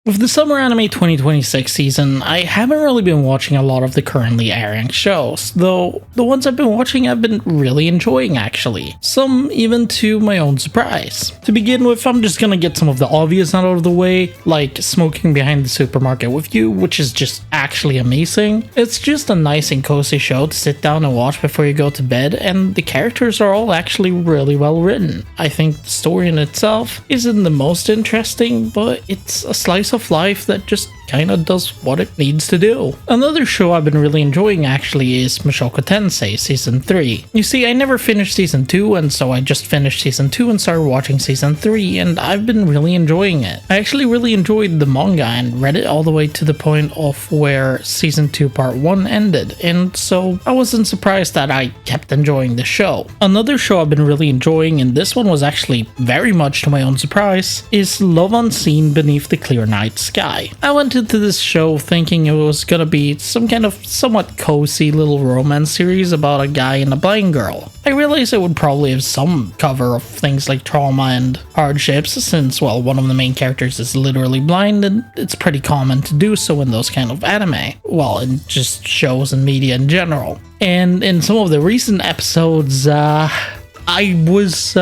With the Summer Anime 2026 season, I haven't really been watching a lot of the currently airing shows, though the ones I've been watching I've been really enjoying actually, some even to my own surprise. To begin with, I'm just gonna get some of the obvious out of the way, like Smoking Behind the Supermarket with You, which is just actually amazing. It's just a nice and cozy show to sit down and watch before you go to bed, and the characters are all actually really well written. I think the story in itself isn't the most interesting, but it's a slice of life that just kinda does what it needs to do. Another show I've been really enjoying actually is Mushoku Tensei Season 3. You see, I never finished Season 2, and so I just finished Season 2 and started watching Season 3, and I've been really enjoying it. I actually really enjoyed the manga and read it all the way to the point of where Season 2 Part 1 ended, and so I wasn't surprised that I kept enjoying the show. Another show I've been really enjoying, and this one was actually very much to my own surprise, is Love Unseen Beneath the Clear Night Sky. I went into this show thinking it was gonna be some kind of somewhat cozy little romance series about a guy and a blind girl. I realized it would probably have some cover of things like trauma and hardships since, well, one of the main characters is literally blind and it's pretty common to do so in those kind of anime. Well, in just shows and media in general. And in some of the recent episodes, I was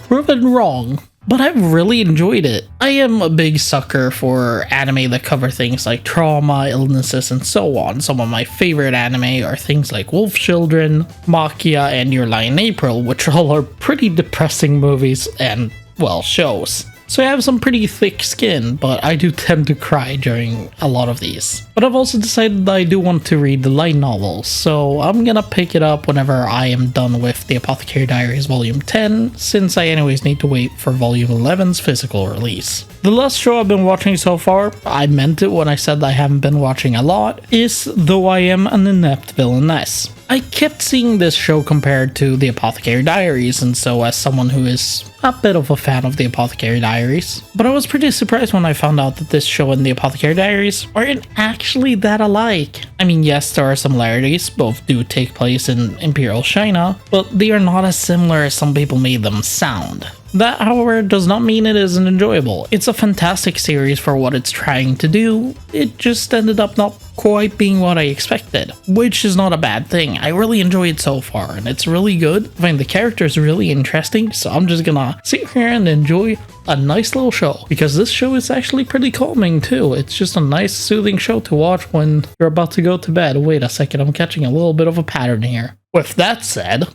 proven wrong. But I've really enjoyed it. I am a big sucker for anime that cover things like trauma, illnesses, and so on. Some of my favorite anime are things like Wolf Children, Makia, and Your Lie in April, which all are pretty depressing movies and, well, shows. So I have some pretty thick skin, but I do tend to cry during a lot of these. But I've also decided that I do want to read the light novels, so I'm gonna pick it up whenever I am done with The Apothecary Diaries Volume 10, since I anyways need to wait for Volume 11's physical release. The last show I've been watching so far, I meant it when I said I haven't been watching a lot, is Though I Am an Inept Villainess. I kept seeing this show compared to The Apothecary Diaries, and so as someone who is a bit of a fan of The Apothecary Diaries, but I was pretty surprised when I found out that this show and The Apothecary Diaries aren't actually that alike. I mean, yes, there are similarities, both do take place in Imperial China, but they are not as similar as some people made them sound. That, however, does not mean it isn't enjoyable. It's a fantastic series for what it's trying to do. It just ended up not quite being what I expected, which is not a bad thing. I really enjoy it so far, and it's really good. I find the characters really interesting, so I'm just gonna sit here and enjoy a nice little show, because this show is actually pretty calming too. It's just a nice, soothing show to watch when you're about to go to bed. Wait a second, I'm catching a little bit of a pattern here. With that said,